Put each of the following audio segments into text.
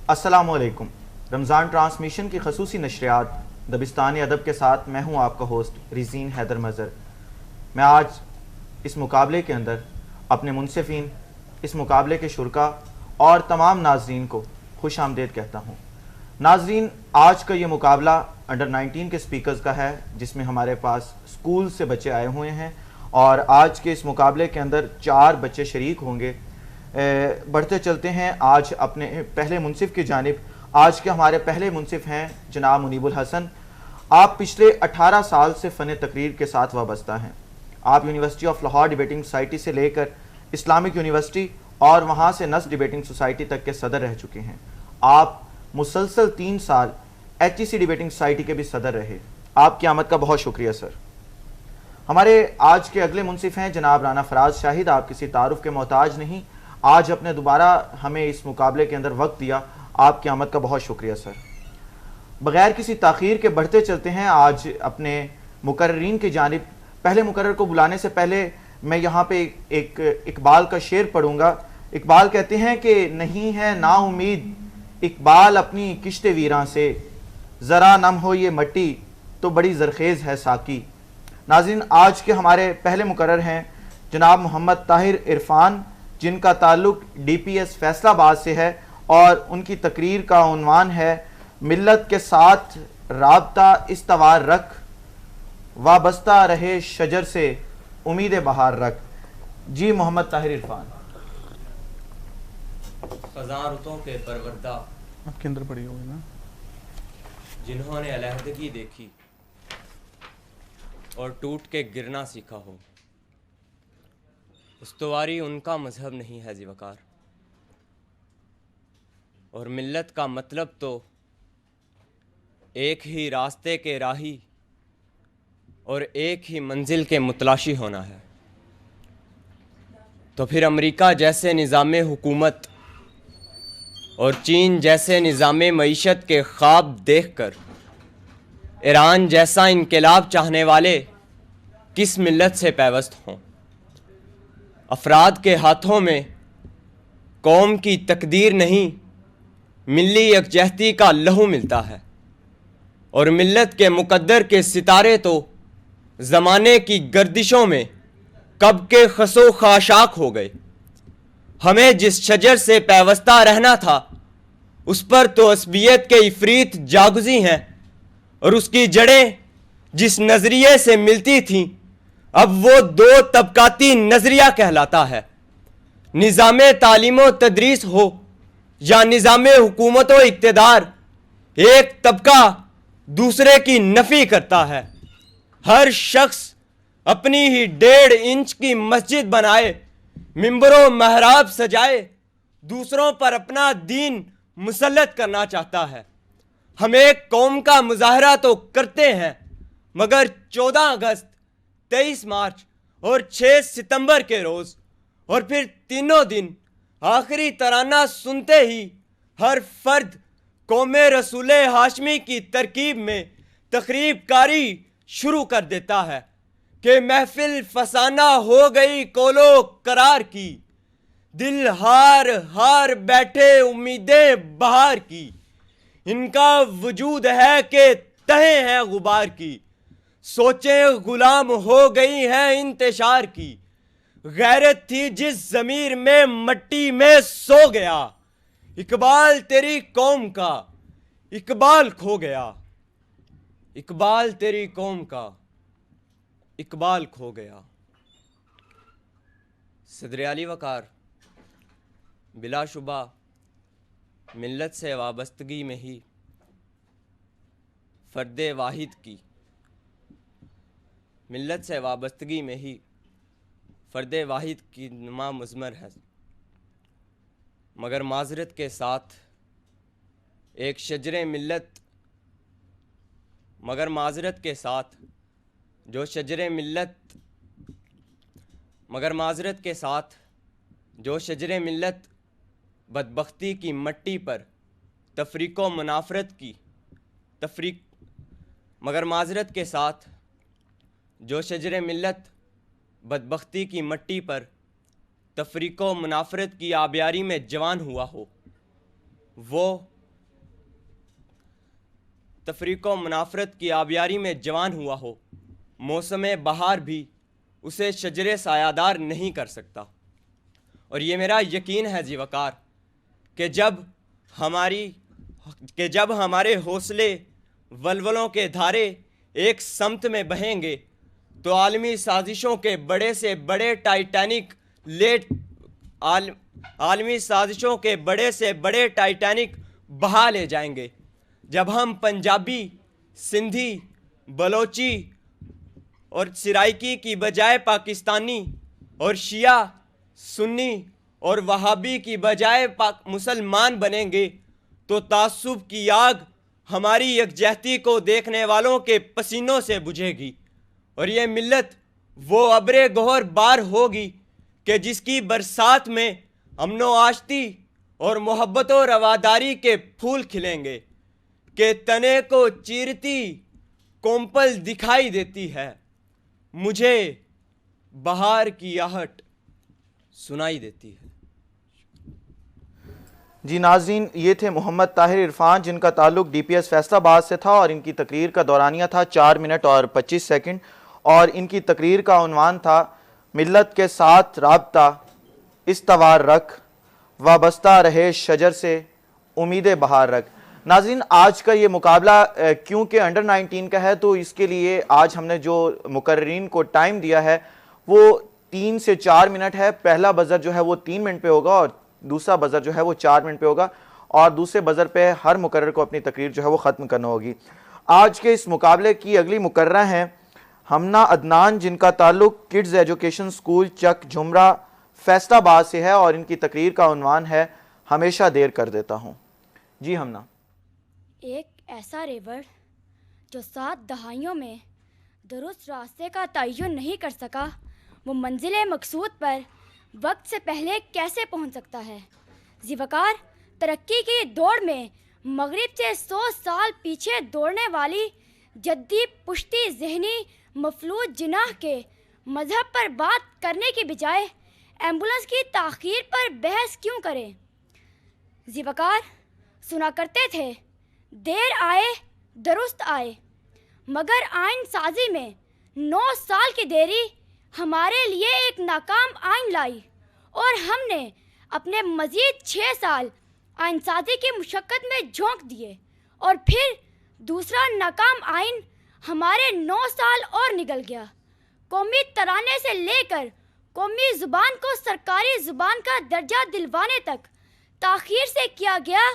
السلام علیکم۔ رمضان ٹرانسمیشن کی خصوصی نشریات دبستان ادب کے ساتھ میں ہوں آپ کا ہوسٹ ریزین حیدر مظہر۔ میں آج اس مقابلے کے اندر اپنے منصفین، اس مقابلے کے شرکاء اور تمام ناظرین کو خوش آمدید کہتا ہوں۔ ناظرین، آج کا یہ مقابلہ انڈر 19 کے سپیکرز کا ہے، جس میں ہمارے پاس اسکول سے بچے آئے ہوئے ہیں اور آج کے اس مقابلے کے اندر 4 بچے شریک ہوں گے۔ بڑھتے چلتے ہیں آج اپنے پہلے منصف کی جانب۔ آج کے ہمارے پہلے منصف ہیں جناب منیب الحسن۔ آپ پچھلے 18 سال سے فن تقریر کے ساتھ وابستہ ہیں۔ آپ university of Lahore debating society سے لے کر اسلامک یونیورسٹی اور وہاں سے نس ڈیبیٹنگ سوسائٹی تک کے صدر رہ چکے ہیں۔ آپ مسلسل 3 سال HEC ڈیبیٹنگ سوسائٹی کے بھی صدر رہے۔ آپ کی آمد کا بہت شکریہ سر۔ ہمارے آج کے اگلے منصف ہیں جناب رانا فراز شاہد۔ آپ کسی تعارف کے محتاج نہیں، آج اپنے دوبارہ ہمیں اس مقابلے کے اندر وقت دیا، آپ کی آمد کا بہت شکریہ سر۔ بغیر کسی تاخیر کے بڑھتے چلتے ہیں آج اپنے مقررین کی جانب۔ پہلے مقرر کو بلانے سے پہلے میں یہاں پہ ایک اقبال کا شعر پڑھوں گا۔ اقبال کہتے ہیں کہ نہیں ہے نا امید اقبال اپنی کشت ویراں سے، ذرا نم ہو یہ مٹی تو بڑی زرخیز ہے ساکی۔ ناظرین، آج کے ہمارے پہلے مقرر ہیں جناب محمد طاہر عرفان، جن کا تعلق DPS فیصل آباد سے ہے اور ان کی تقریر کا عنوان ہے ملت کے ساتھ رابطہ استوار رکھ، وابستہ رہے شجر سے امید بہار رکھ۔ جی محمد طاہر عرفان۔ خزاں رتوں کے پروردہ آپ کے اندر پڑی ہوگی نا، جنہوں نے علیحدگی دیکھی اور ٹوٹ کے گرنا سیکھا ہو، استواری ان کا مذہب نہیں ہے ذیوکار، اور ملت کا مطلب تو ایک ہی راستے کے راہی اور ایک ہی منزل کے متلاشی ہونا ہے۔ تو پھر امریکہ جیسے نظام حکومت اور چین جیسے نظام معیشت کے خواب دیکھ کر ایران جیسا انقلاب چاہنے والے کس ملت سے پیوست ہوں؟ افراد کے ہاتھوں میں قوم کی تقدیر نہیں، ملی یکجہتی کا لہو ملتا ہے، اور ملت کے مقدر کے ستارے تو زمانے کی گردشوں میں کب کے خسو خاشاک ہو گئے۔ ہمیں جس شجر سے پیوستہ رہنا تھا اس پر تو عصبیت کے عفریت جاگزی ہیں، اور اس کی جڑیں جس نظریے سے ملتی تھیں اب وہ 2 طبقاتی نظریہ کہلاتا ہے۔ نظام تعلیم و تدریس ہو یا نظام حکومت و اقتدار، ایک طبقہ دوسرے کی نفی کرتا ہے۔ ہر شخص اپنی ہی 1.5 انچ کی مسجد بنائے، ممبر و محراب سجائے، دوسروں پر اپنا دین مسلط کرنا چاہتا ہے۔ ہم ایک قوم کا مظاہرہ تو کرتے ہیں، مگر 14 اگست، 23 مارچ اور 6 ستمبر کے روز، اور پھر تینوں دن آخری ترانہ سنتے ہی ہر فرد قوم رسول ہاشمی کی ترکیب میں تخریب کاری شروع کر دیتا ہے کہ محفل فسانہ ہو گئی کولو قرار کی، دل ہار ہار بیٹھے امیدیں بہار کی، ان کا وجود ہے کہ تہیں ہیں غبار کی، سوچیں غلام ہو گئی ہیں انتشار کی، غیرت تھی جس ضمیر میں مٹی میں سو گیا، اقبال تیری قوم کا اقبال کھو گیا، اقبال تیری قوم کا اقبال کھو گیا۔ صدر اعلی وقار، بلا شبہ ملت سے وابستگی میں ہی فرد واحد کی ملت سے وابستگی میں ہی فرد واحد کی نما مضمر ہے، مگر معذرت کے ساتھ ایک شجر ملت مگر معذرت کے ساتھ جو شجر ملت بدبختی کی مٹی پر تفریق و منافرت کی مگر معذرت کے ساتھ جو شجر ملت بدبختی کی مٹی پر تفریق و منافرت کی آبیاری میں جوان ہوا ہو، وہ تفریق و منافرت کی آبیاری میں جوان ہوا ہو، موسم بہار بھی اسے شجر سایہ دار نہیں کر سکتا۔ اور یہ میرا یقین ہے ذی وقار کہ جب ہمارے حوصلے ولولوں کے دھارے ایک سمت میں بہیں گے تو عالمی سازشوں کے بڑے سے بڑے ٹائٹینک بہا لے جائیں گے۔ جب ہم پنجابی، سندھی، بلوچی اور سرائکی کی بجائے پاکستانی اور شیعہ، سنی اور وہابی کی بجائے مسلمان بنیں گے تو تعصب کی آگ ہماری یکجہتی کو دیکھنے والوں کے پسینوں سے بجھے گی، اور یہ ملت وہ ابر گہر بار ہوگی کہ جس کی برسات میں امن و آشتی اور محبت و رواداری کے پھول کھلیں گے کہ تنے کو چیرتی کومپل دکھائی دیتی ہے، مجھے بہار کی آہٹ سنائی دیتی ہے۔ جی ناظرین، یہ تھے محمد طاہر عرفان، جن کا تعلق ڈی پی ایس فیصل آباد سے تھا، اور ان کی تقریر کا دورانیہ تھا 4 منٹ اور 25 سیکنڈ، اور ان کی تقریر کا عنوان تھا ملت کے ساتھ رابطہ استوار رکھ، وابستہ رہے شجر سے امید بہار رکھ۔ ناظرین، آج کا یہ مقابلہ کیونکہ انڈر 19 کا ہے تو اس کے لیے آج ہم نے جو مقررین کو ٹائم دیا ہے وہ 3 سے 4 منٹ ہے۔ پہلا بزر جو ہے وہ 3 منٹ پہ ہوگا اور دوسرا بزر جو ہے وہ 4 منٹ پہ ہوگا، اور دوسرے بزر پہ ہر مقرر کو اپنی تقریر جو ہے وہ ختم کرنا ہوگی۔ آج کے اس مقابلے کی اگلی مقررہ ہیں ہمنا عدنان، جن کا تعلق کڈز ایجوکیشن سکول چک جھمرہ فیصل آباد سے ہے، اور ان کی تقریر کا عنوان ہے ہمیشہ دیر کر دیتا ہوں۔ جی ہمنا۔ ایک ایسا ریور جو 7 دہائیوں میں درست راستے کا تعین نہیں کر سکا، وہ منزل مقصود پر وقت سے پہلے کیسے پہنچ سکتا ہے؟ ذی وقار، ترقی کی دوڑ میں مغرب سے 100 سال پیچھے دوڑنے والی جدی پشتی ذہنی مفلوج جناح کے مذہب پر بات کرنے کی بجائے ایمبولنس کی تاخیر پر بحث کیوں کریں؟ ذی وقار، سنا کرتے تھے دیر آئے درست آئے، مگر آئین سازی میں 9 سال کی دیری ہمارے لیے ایک ناکام آئین لائی، اور ہم نے اپنے مزید 6 سال آئین سازی کی مشقت میں جھونک دیے، اور پھر دوسرا ناکام آئین ہمارے 9 سال اور نگل گیا۔ قومی ترانے سے لے کر قومی زبان کو سرکاری زبان کا درجہ دلوانے تک تاخیر سے کیا گیا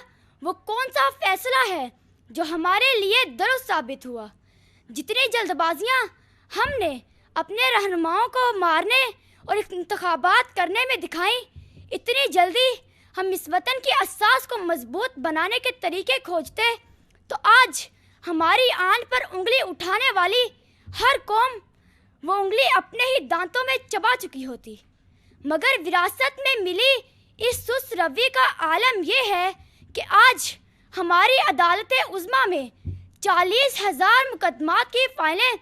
وہ کون سا فیصلہ ہے جو ہمارے لیے درست ثابت ہوا؟ جتنی جلد بازیاں ہم نے اپنے رہنماؤں کو مارنے اور انتخابات کرنے میں دکھائیں، اتنی جلدی ہم اس وطن کی اساس کو مضبوط بنانے کے طریقے کھوجتے تو آج ہماری آن پر انگلی اٹھانے والی ہر قوم وہ انگلی اپنے ہی دانتوں میں چبا چکی ہوتی۔ مگر وراثت میں ملی اس سست روی کا عالم یہ ہے کہ آج ہماری عدالت عظمیٰ میں 40,000 مقدمات کی فائلیں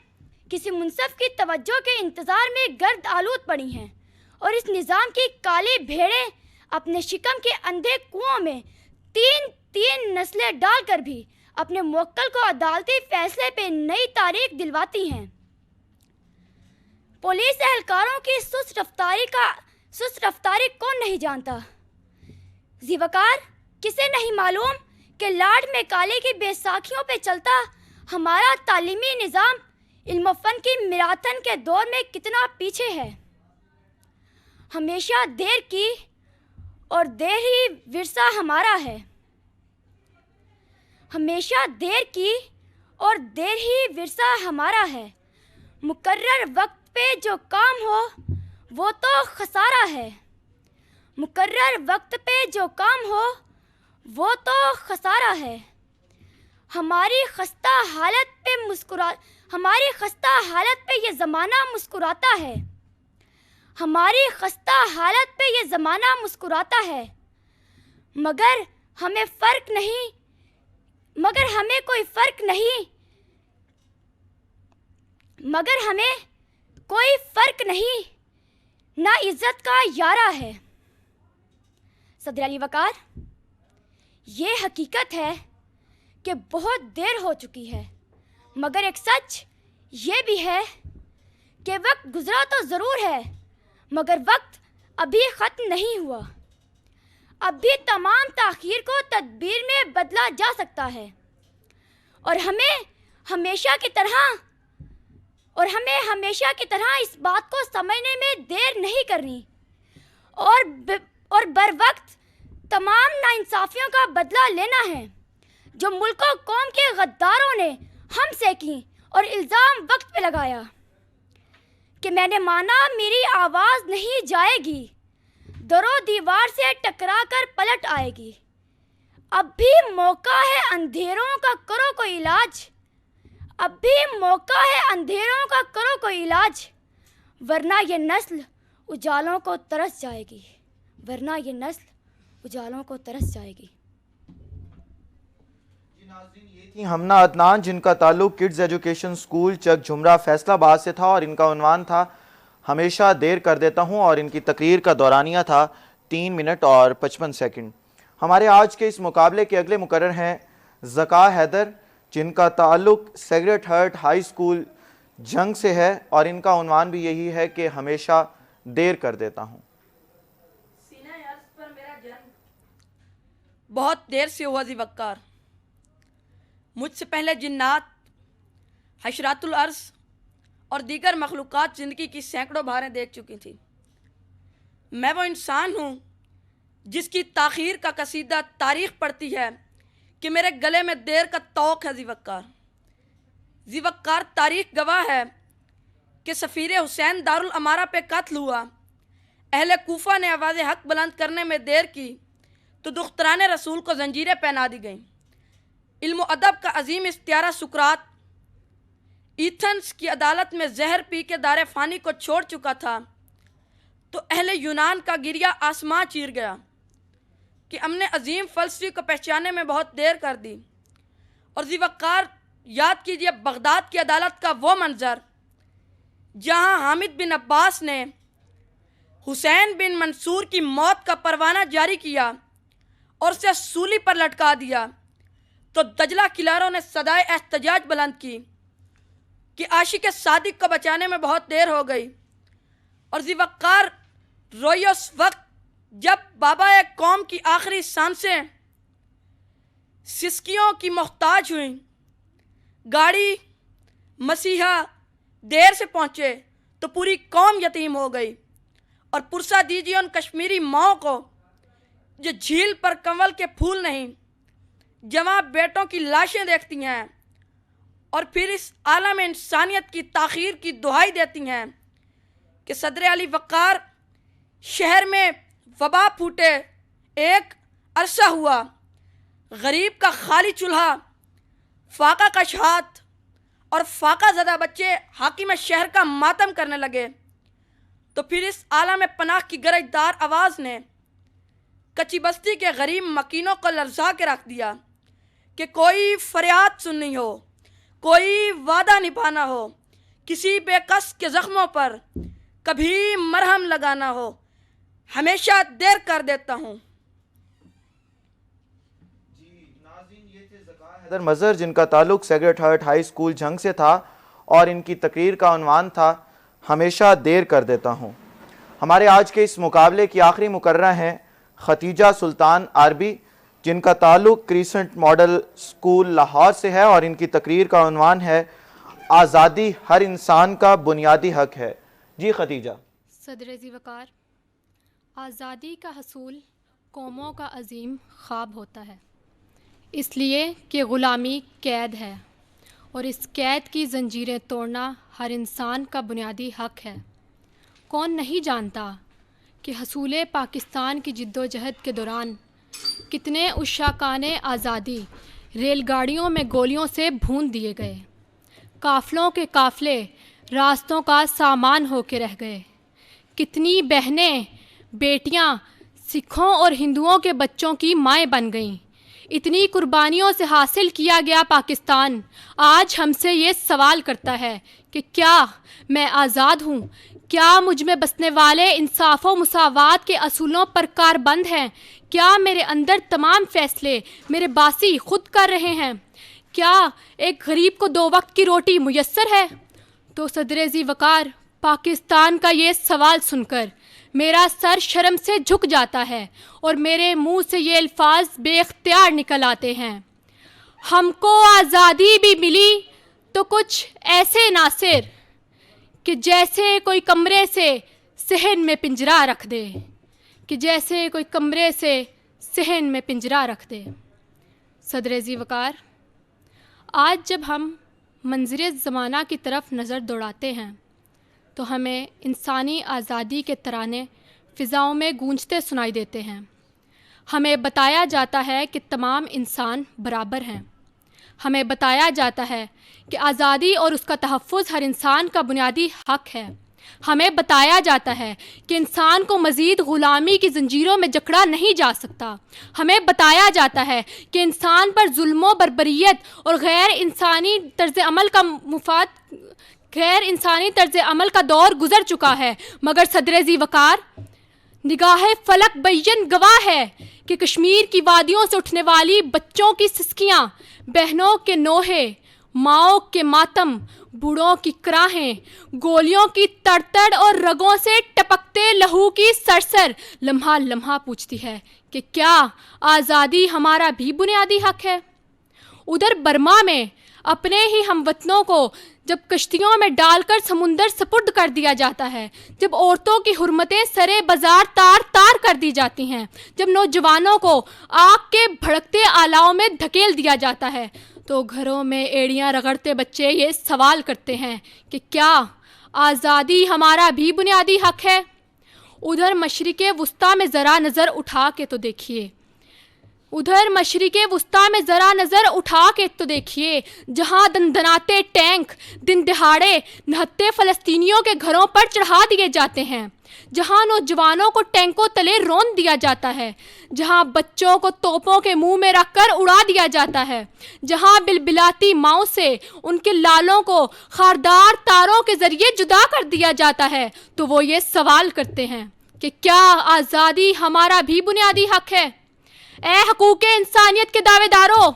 کسی منصف کی توجہ کے انتظار میں گرد آلود پڑی ہیں، اور اس نظام کی کالی بھیڑیں اپنے شکم کے اندھے کنوؤں میں 3 نسلیں ڈال کر بھی اپنے موکل کو عدالتی فیصلے پہ نئی تاریخ دلواتی ہیں۔ پولیس اہلکاروں کی سست رفتاری کون نہیں جانتا؟ ذی وقار، کسے نہیں معلوم کہ لاڈ میں کالے کی بیساکھیوں پہ چلتا ہمارا تعلیمی نظام علم و فن کی میراتھن کے دور میں کتنا پیچھے ہے؟ ہمیشہ دیر کی اور دیر ہی ورثہ ہمارا ہے۔ ہمیشہ دیر کی اور دیر ہی ورثہ ہمارا ہے۔ مقرر وقت پہ جو کام ہو وہ تو خسارہ ہے۔ مقرر وقت پہ جو کام ہو وہ تو خسارہ ہے۔ ہماری خستہ حالت پہ یہ زمانہ مسکراتا ہے۔ ہماری خستہ حالت پہ یہ زمانہ مسکراتا ہے، مگر ہمیں کوئی فرق نہیں، نہ عزت کا یارہ ہے۔ صدر علی وقار، یہ حقیقت ہے کہ بہت دیر ہو چکی ہے، مگر ایک سچ یہ بھی ہے کہ وقت گزرا تو ضرور ہے، مگر وقت ابھی ختم نہیں ہوا۔ اب بھی تمام تاخیر کو تدبیر میں بدلا جا سکتا ہے، اور ہمیں ہمیشہ کی طرح اس بات کو سمجھنے میں دیر نہیں کرنی اور بر وقت تمام ناانصافیوں کا بدلہ لینا ہے جو ملک و قوم کے غداروں نے ہم سے کی اور الزام وقت پہ لگایا کہ میں نے مانا میری آواز نہیں جائے گی، در و دیوار سے ٹکرا کر پلٹ آئے گی۔ اب بھی موقع ہے اندھیروں کا کرو کوئی علاج، اب بھی موقع ہے اندھیروں کا کرو کوئی علاج، ورنہ یہ نسل اجالوں کو ترس جائے گی، ورنہ یہ نسل اجالوں کو ترس جائے گی۔ یہ تھی ہمنا عدنان، جن کا تعلق کڈز ایجوکیشن سکول چک جھمرہ فیصل آباد سے تھا، اور ان کا عنوان تھا ہمیشہ دیر کر دیتا ہوں، اور ان کی تقریر کا دورانیہ تھا 3 منٹ اور 55 سیکنڈ۔ ہمارے آج کے اس مقابلے کے اگلے مقرر ہیں ذکا حیدر، جن کا تعلق سیکریٹ ہارٹ ہائی اسکول جنگ سے ہے، اور ان کا عنوان بھی یہی ہے کہ ہمیشہ دیر کر دیتا ہوں۔ سینہ عرض پر میرا جنم بہت دیر سے ہوا ذی وقار، مجھ سے پہلے جنات، حشرات الارض اور دیگر مخلوقات زندگی کی سینکڑوں بہاریں دیکھ چکی تھی۔ میں وہ انسان ہوں جس کی تاخیر کا قصیدہ تاریخ پڑھتی ہے کہ میرے گلے میں دیر کا طوق ہے ذی وقار۔ ذی وقار تاریخ گواہ ہے کہ سفیر حسین دارالامارہ پہ قتل ہوا، اہل کوفہ نے آواز حق بلند کرنے میں دیر کی تو دختران رسول کو زنجیریں پہنا دی گئیں۔ علم و ادب کا عظیم استعارہ سقراط ایتھنز کی عدالت میں زہر پی کے دار فانی کو چھوڑ چکا تھا تو اہل یونان کا گریہ آسمان چیر گیا کہ ہم نے عظیم فلسفی کو پہچاننے میں بہت دیر کر دی۔ اور ذی وقار یاد کیجئے بغداد کی عدالت کا وہ منظر جہاں حامد بن عباس نے حسین بن منصور کی موت کا پروانہ جاری کیا اور اسے سولی پر لٹکا دیا تو دجلہ کلاروں نے صدائے احتجاج بلند کی کہ عاشق صادق کو بچانے میں بہت دیر ہو گئی۔ اور ذی وقار روئی اس وقت جب بابا ایک قوم کی آخری سانسیں سسکیوں کی محتاج ہوئیں، گاڑی مسیحا دیر سے پہنچے تو پوری قوم یتیم ہو گئی۔ اور پرسہ دیجیے ان کشمیری ماؤں کو جو جھیل پر کنول کے پھول نہیں، جواں بیٹوں کی لاشیں دیکھتی ہیں اور پھر اس عالم انسانیت کی تاخیر کی دہائی دیتی ہیں کہ صدر علی وقار شہر میں وبا پھوٹے، ایک عرصہ ہوا، غریب کا خالی چولہا، فاقہ کش ہاتھ اور فاقہ زدہ بچے حاکم شہر کا ماتم کرنے لگے تو پھر اس عالم پناہ کی گرجدار آواز نے کچی بستی کے غریب مکینوں کو لرزا کے رکھ دیا کہ کوئی فریاد سننی ہو، کوئی وعدہ نبھانا ہو، کسی بے کس کے زخموں پر کبھی مرہم لگانا ہو، ہمیشہ دیر کر دیتا ہوں۔ حیدر مظہر، جن کا تعلق سیکریٹ ہارٹ ہائی اسکول جنگ سے تھا، اور ان کی تقریر کا عنوان تھا ہمیشہ دیر کر دیتا ہوں۔ ہمارے آج کے اس مقابلے کی آخری مقررہ ہیں ختیجہ سلطان عربی، جن کا تعلق کریسنٹ ماڈل اسکول لاہور سے ہے، اور ان کی تقریر کا عنوان ہے آزادی ہر انسان کا بنیادی حق ہے۔ جی ختیجہ۔ صدر ذی وقار، آزادی کا حصول قوموں کا عظیم خواب ہوتا ہے، اس لیے کہ غلامی قید ہے، اور اس قید کی زنجیریں توڑنا ہر انسان کا بنیادی حق ہے۔ کون نہیں جانتا کہ حصول پاکستان کی جد و جہد کے دوران کتنے عشاقان آزادی ریل گاڑیوں میں گولیوں سے بھون دیے گئے، قافلوں کے قافلے راستوں کا سامان ہو کے رہ گئے، کتنی بہنیں بیٹیاں سکھوں اور ہندوؤں کے بچوں کی مائیں بن گئیں۔ اتنی قربانیوں سے حاصل کیا گیا پاکستان آج ہم سے یہ سوال کرتا ہے کہ کیا میں آزاد ہوں؟ کیا مجھ میں بسنے والے انصاف و مساوات کے اصولوں پر کاربند ہیں؟ کیا میرے اندر تمام فیصلے میرے باسی خود کر رہے ہیں؟ کیا ایک غریب کو 2 وقت کی روٹی میسر ہے؟ تو صدر ذی وقار پاکستان کا یہ سوال سن کر میرا سر شرم سے جھک جاتا ہے اور میرے منہ سے یہ الفاظ بے اختیار نکل آتے ہیں. ہم کو آزادی بھی ملی تو کچھ ایسے ناصر کہ جیسے کوئی کمرے سے صحن میں پنجرہ رکھ دے، کہ جیسے کوئی کمرے سے صحن میں پنجرہ رکھ دے. صدر ذی وقار، آج جب ہم منظر زمانہ کی طرف نظر دوڑاتے ہیں تو ہمیں انسانی آزادی کے ترانے فضاؤں میں گونجتے سنائی دیتے ہیں. ہمیں بتایا جاتا ہے کہ تمام انسان برابر ہیں. ہمیں بتایا جاتا ہے کہ آزادی اور اس کا تحفظ ہر انسان کا بنیادی حق ہے. ہمیں بتایا جاتا ہے کہ انسان کو مزید غلامی کی زنجیروں میں جکڑا نہیں جا سکتا. ہمیں بتایا جاتا ہے کہ انسان پر ظلم و بربریت اور غیر انسانی طرز عمل کا دور گزر چکا ہے. مگر صدر ذی وقار، نگاہ فلک بین گواہ ہے کہ کشمیر کی وادیوں سے اٹھنے والی بچوں کی سسکیاں، بہنوں کے نوحے، ماؤں کے ماتم، بوڑھوں کی کراہیں، گولیوں کی تڑتڑ اور رگوں سے ٹپکتے لہو کی سرسر لمحہ لمحہ پوچھتی ہے کہ کیا آزادی ہمارا بھی بنیادی حق ہے؟ ادھر برما میں اپنے ہی ہم وطنوں کو جب کشتیوں میں ڈال کر سمندر سپرد کر دیا جاتا ہے، جب عورتوں کی حرمتیں سرے بازار تار تار کر دی جاتی ہیں، جب نوجوانوں کو آگ کے بھڑکتے آلاؤں میں دھکیل دیا جاتا ہے، تو گھروں میں ایڑیاں رگڑتے بچے یہ سوال کرتے ہیں کہ کیا آزادی ہمارا بھی بنیادی حق ہے؟ ادھر مشرق وسطیٰ میں ذرا نظر اٹھا کے تو دیکھیے، جہاں دندناتے ٹینک دن دہاڑے نہتے فلسطینیوں کے گھروں پر چڑھا دیے جاتے ہیں، جہاں نوجوانوں کو ٹینکوں تلے رون دیا جاتا ہے، جہاں بچوں کو توپوں کے منہ میں رکھ کر اڑا دیا جاتا ہے، جہاں بلبلاتی ماؤں سے ان کے لالوں کو خاردار تاروں کے ذریعے جدا کر دیا جاتا ہے، تو وہ یہ سوال کرتے ہیں کہ کیا آزادی ہمارا بھی بنیادی حق ہے؟ اے حقوق انسانیت کے دعوے دارو،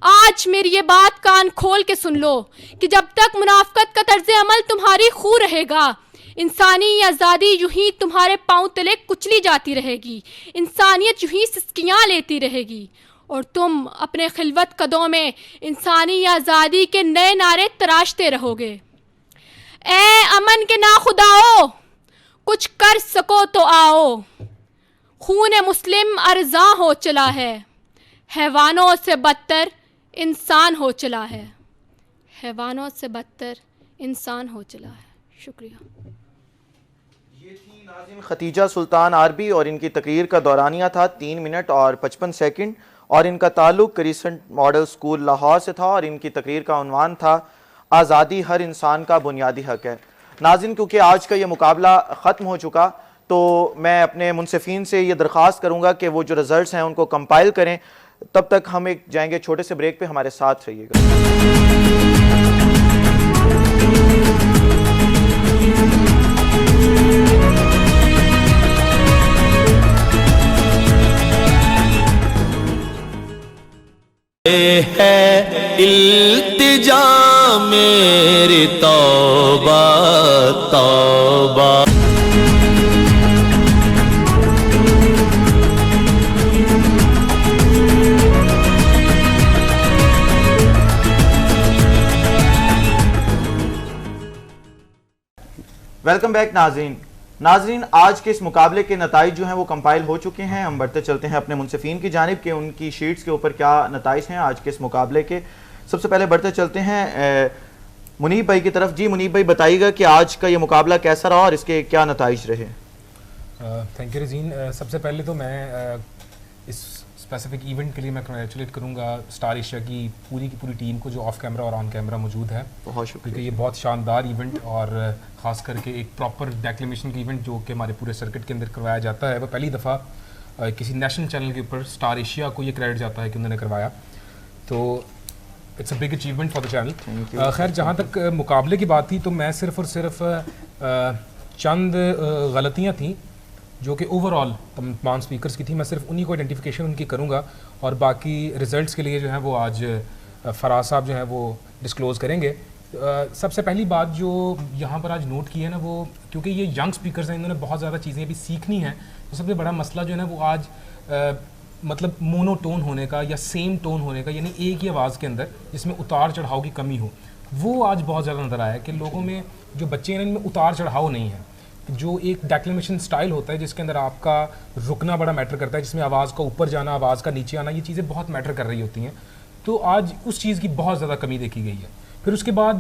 آج میری یہ بات کان کھول کے سن لو کہ جب تک منافقت کا طرز عمل تمہاری خو رہے گا، انسانی آزادی یوں ہی تمہارے پاؤں تلے کچلی جاتی رہے گی، انسانیت یوں ہی سسکیاں لیتی رہے گی، اور تم اپنے خلوت قدوں میں انسانی آزادی کے نئے نعرے تراشتے رہو گے. اے امن کے ناخداؤ، کچھ کر سکو تو آؤ، خون مسلم ارزاں ہو چلا ہے، حیوانوں سے بدتر انسان ہو چلا ہے، حیوانوں سے بدتر انسان ہو چلا ہے. شکریہ. یہ تھی ناظم ختیجہ سلطان عربی اور ان کی تقریر کا دورانیہ تھا 3 منٹ اور 55 سیکنڈ، اور ان کا تعلق کریسنٹ ماڈل سکول لاہور سے تھا، اور ان کی تقریر کا عنوان تھا آزادی ہر انسان کا بنیادی حق ہے. ناظرین، کیونکہ آج کا یہ مقابلہ ختم ہو چکا تو میں اپنے منصفین سے یہ درخواست کروں گا کہ وہ جو رزلٹس ہیں ان کو کمپائل کریں. تب تک ہم ایک جائیں گے چھوٹے سے بریک پہ، ہمارے ساتھ رہیے گا. ہے التجا میری توبہ توبہ. ویلکم بیک ناظرین، آج کے اس مقابلے کے نتائج جو ہیں وہ کمپائل ہو چکے ہیں. ہم بڑھتے چلتے ہیں اپنے منصفین کی جانب کہ ان کی شیٹس کے اوپر کیا نتائج ہیں آج کے اس مقابلے کے. سب سے پہلے بڑھتے چلتے ہیں منیب بھائی کی طرف. جی منیب بھائی، بتائیے گا کہ آج کا یہ مقابلہ کیسا رہا اور اس کے کیا نتائج رہے؟ Thank you Razin. سب سے پہلے تو میں اس اسپیسیفک ایونٹ کے لیے میں کنگریچولیٹ کروں گا اسٹار ایشیا کی پوری ٹیم کو جو آف کیمرہ اور آن کیمرہ موجود ہے. بہت شکریہ. کیونکہ یہ بہت شاندار ایونٹ اور خاص کر کے ایک پراپر ڈیکلیمیشن کا ایونٹ جو کہ ہمارے پورے سرکٹ کے اندر کروایا جاتا ہے، وہ پہلی دفعہ کسی نیشنل چینل کے اوپر اسٹار ایشیا کو یہ کریڈٹ جاتا ہے کہ انہوں نے کروایا. تو it's a big achievement for the channel. خیر، جہاں تک مقابلے کی بات تھی تو میں صرف اور صرف چند غلطیاں تھیں جو کہ اوور آل تمام اسپیکرس کی تھی. میں صرف انہی کو آئیڈینٹیفیکیشن ان کی کروں گا اور باقی ریزلٹس کے لیے جو ہے وہ آج فراز صاحب جو ہے وہ ڈسکلوز کریں گے. سب سے پہلی بات جو یہاں پر آج نوٹ کی ہے نا وہ کیونکہ یہ ینگ اسپیکرز ہیں, انہوں نے بہت زیادہ چیزیں ابھی سیکھنی ہیں, تو سب سے بڑا مسئلہ جو ہے نا وہ آج مطلب مونو ٹون ہونے کا یا سیم ٹون ہونے کا, یعنی ایک ہی آواز کے اندر جس میں اتار چڑھاؤ کی کمی ہو, وہ آج بہت زیادہ نظر آیا ہے کہ لوگوں میں جو بچے ہیں ان میں اتار چڑھاؤ نہیں ہے. جو ایک ڈیکلیمیشن سٹائل ہوتا ہے جس کے اندر آپ کا رکنا بڑا میٹر کرتا ہے, جس میں آواز کا اوپر جانا, آواز کا نیچے آنا, یہ چیزیں بہت میٹر کر رہی ہوتی ہیں, تو آج اس چیز کی بہت زیادہ کمی دیکھی گئی ہے. پھر اس کے بعد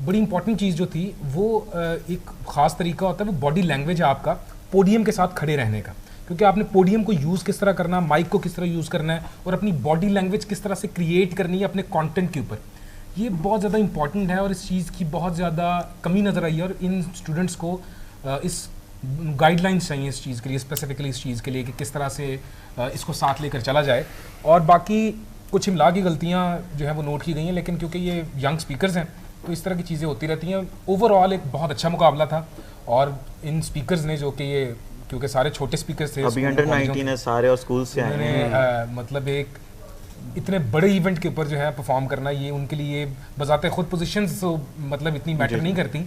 بڑی امپورٹنٹ چیز جو تھی وہ ایک خاص طریقہ ہوتا ہے, وہ باڈی لینگویج ہے آپ کا پوڈیم کے ساتھ کھڑے رہنے کا, کیونکہ آپ نے پوڈیم کو یوز کس طرح کرنا, مائک کو کس طرح یوز کرنا ہے اور اپنی باڈی لینگویج کس طرح سے کریٹ کرنی ہے اپنے کانٹینٹ کے اوپر, یہ بہت زیادہ امپورٹنٹ ہے اور اس چیز کی بہت زیادہ کمی نظر آئی ہے. اور ان اسٹوڈنٹس کو اس گائیڈ لائنس چاہیے اس چیز کے لیے, اسپیسیفکلی اس چیز کے لیے کہ کس طرح سے اس کو ساتھ لے کر چلا جائے. اور باقی کچھ املا کی غلطیاں جو ہیں وہ نوٹ کی گئی ہیں, لیکن کیونکہ یہ ینگ اسپیکرز ہیں تو اس طرح کی چیزیں ہوتی رہتی ہیں. اوور آل ایک بہت اچھا مقابلہ تھا اور ان اسپیکرز نے جو کہ یہ کیونکہ سارے چھوٹے اسپیکرز تھے, ابھی انڈر 19 ہے سارے اور اسکول سے آئے ہیں, مطلب ایک اتنے بڑے ایونٹ کے اوپر جو ہے پرفارم کرنا, یہ ان کے لیے بذات خود پوزیشنز مطلب اتنی میٹر نہیں کرتی.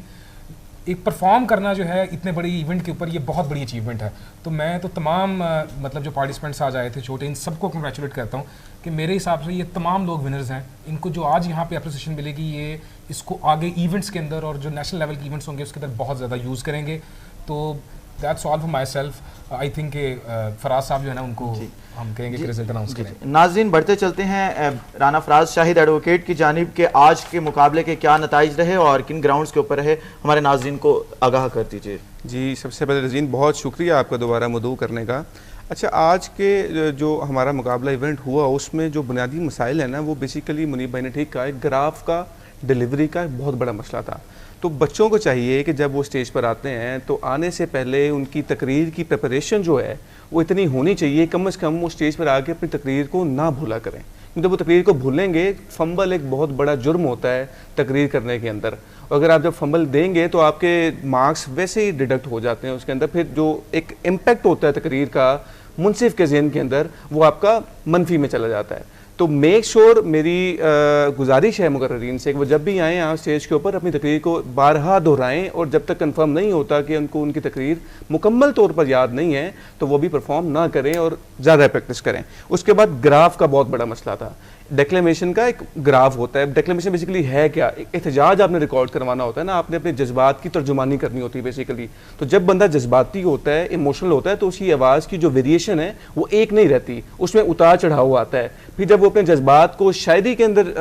ایک پرفارم کرنا جو ہے اتنے بڑے ایونٹ کے اوپر یہ بہت بڑی اچیومنٹ ہے. تو میں تو تمام مطلب جو پارٹیسپینٹس آج آئے تھے چھوٹے, ان سب کو کنگریچولیٹ کرتا ہوں کہ میرے حساب سے یہ تمام لوگ ونرز ہیں. ان کو جو آج یہاں پہ اپریسیشن ملے گی یہ اس کو آگے ایونٹس کے اندر اور جو نیشنل لیول کے ایونٹس ہوں گے اس کے اندر بہت زیادہ یوز کریں گے. تو that's all for my self. I think کہ فراز صاحب جو ہے نا ان کو ہم کہیں گے کہ رزلٹ اناؤنس کریں. ناظرین بڑھتے چلتے ہیں رانا فراز شاہد ایڈوکیٹ کی جانب کہ آج کے مقابلے کے کیا نتائج رہے اور کن گراؤنڈز کے اوپر رہے, ہمارے ناظرین کو آگاہ کر دیجیے. جی سب سے پہلے رزین بہت شکریہ آپ کا دوبارہ مدعو کرنے کا. اچھا, آج کے جو ہمارا مقابلہ ایونٹ ہوا اس میں جو بنیادی مسائل ہیں نا وہ بیسیکلی منیب بھائی نے ٹھیک کہا, ایک گراف کا ڈیلیوری کا بہت بڑا مسئلہ تھا. تو بچوں کو چاہیے کہ جب وہ اسٹیج پر آتے ہیں تو آنے سے پہلے ان کی تقریر کی پریپریشن جو ہے وہ اتنی ہونی چاہیے, کم از کم وہ اسٹیج پر آ کے اپنی تقریر کو نہ بھولا کریں, کیونکہ وہ تقریر کو بھولیں گے, فمبل ایک بہت بڑا جرم ہوتا ہے تقریر کرنے کے اندر. اور اگر آپ جب فمبل دیں گے تو آپ کے مارکس ویسے ہی ڈیڈکٹ ہو جاتے ہیں اس کے اندر, پھر جو ایک امپیکٹ ہوتا ہے تقریر کا منصف کے ذہن کے اندر وہ آپ کا منفی میں چلا جاتا ہے. تو میک شور میری گزارش ہے مقررین سے کہ وہ جب بھی آئیں یہاں اسٹیج کے اوپر اپنی تقریر کو بارہا دہرائیں, اور جب تک کنفرم نہیں ہوتا کہ ان کو ان کی تقریر مکمل طور پر یاد نہیں ہے تو وہ بھی پرفارم نہ کریں اور زیادہ پریکٹس کریں. اس کے بعد گراف کا بہت بڑا مسئلہ تھا. ڈیکلیمیشن کا ایک گراف ہوتا ہے. ڈیکلیمیشن بیسیکلی ہے کیا, ایک احتجاج آپ نے ریکارڈ کروانا ہوتا ہے نا, آپ نے اپنے جذبات کی ترجمانی کرنی ہوتی ہے بیسیکلی. تو جب بندہ جذباتی ہوتا ہے, ایموشنل ہوتا ہے, تو اس کی آواز کی جو ویریشن ہے وہ ایک نہیں رہتی, اس میں اتار چڑھاؤ آتا ہے. پھر جب وہ اپنے جذبات کو شاعری کے اندر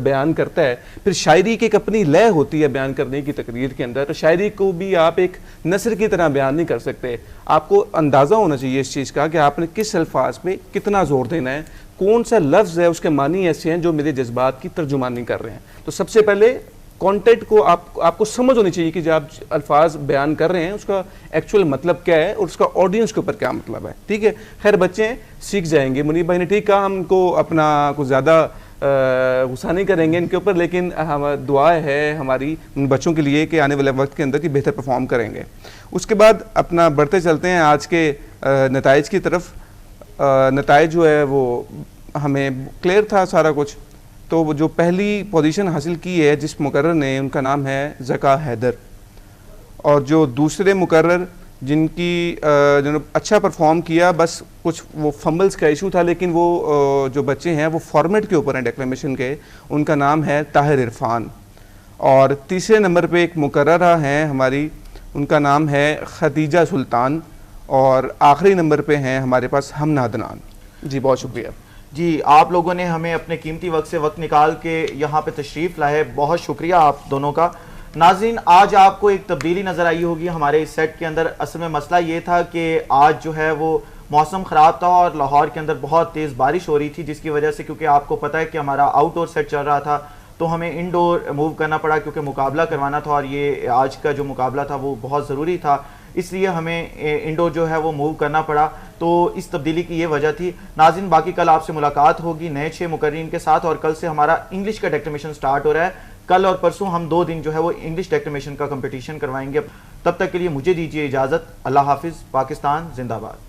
بیان کرتا ہے, پھر شاعری کی ایک اپنی لے ہوتی ہے بیان کرنے کی تقریر کے اندر, تو شاعری کو بھی آپ ایک نثر کی طرح بیان نہیں کر سکتے. آپ کو اندازہ ہونا چاہیے اس چیز کا کہ آپ نے کس الفاظ پہ کتنا زور دینا ہے, کون سا لفظ ہے اس کے معنی ایسے ہیں جو میرے جذبات کی ترجمانی کر رہے ہیں. تو سب سے پہلے کانٹینٹ کو آپ کو سمجھ ہونی چاہیے کہ جب آپ الفاظ بیان کر رہے ہیں اس کا ایکچوئل مطلب کیا ہے اور اس کا آڈینس کے اوپر کیا مطلب ہے. ٹھیک ہے, خیر بچے سیکھ جائیں گے. منیب بھائی نے ٹھیک کہا, ہم کو اپنا کچھ زیادہ غصہ نہیں کریں گے ان کے اوپر, لیکن دعا ہے ہماری ان بچوں کے لیے کہ آنے والے وقت کے اندر کی بہتر پرفارم کریں گے. اس کے بعد اپنا بڑھتے چلتے ہیں آج کے نتائج کی طرف. نتائج جو ہے وہ ہمیں کلیئر تھا سارا کچھ. تو جو پہلی پوزیشن حاصل کی ہے جس مقرر نے, ان کا نام ہے زکا حیدر, اور جو دوسرے مقرر جن نے اچھا پرفارم کیا, بس کچھ وہ فمبلز کا ایشو تھا, لیکن وہ جو بچے ہیں وہ فارمیٹ کے اوپر ہیں ڈیکلیمیشن کے, ان کا نام ہے طاہر عرفان. اور تیسرے نمبر پہ ایک مقررہ ہیں ہماری, ان کا نام ہے خدیجہ سلطان, اور آخری نمبر پہ ہیں ہمارے پاس ہمنا عدنان. جی بہت شکریہ. جی آپ لوگوں نے ہمیں اپنے قیمتی وقت سے وقت نکال کے یہاں پہ تشریف لائے, بہت شکریہ آپ دونوں کا. ناظرین آج آپ کو ایک تبدیلی نظر آئی ہوگی ہمارے اس سیٹ کے اندر. اصل میں مسئلہ یہ تھا کہ آج جو ہے وہ موسم خراب تھا اور لاہور کے اندر بہت تیز بارش ہو رہی تھی, جس کی وجہ سے کیونکہ آپ کو پتہ ہے کہ ہمارا آؤٹ ڈور سیٹ چل رہا تھا تو ہمیں انڈور موو کرنا پڑا کیونکہ مقابلہ کروانا تھا, اور یہ آج کا جو مقابلہ تھا وہ بہت ضروری تھا, اس لیے ہمیں انڈور جو ہے وہ موو کرنا پڑا. تو اس تبدیلی کی یہ وجہ تھی. ناظرین باقی کل آپ سے ملاقات ہوگی نئے 6 مقررین کے ساتھ, اور کل سے ہمارا انگلش کا ڈیکلیمیشن سٹارٹ ہو رہا ہے. کل اور پرسوں ہم 2 دن جو ہے وہ انگلش ڈیکلیمیشن کا کمپٹیشن کروائیں گے. تب تک کے لیے مجھے دیجیے اجازت. اللہ حافظ. پاکستان زندہ باد.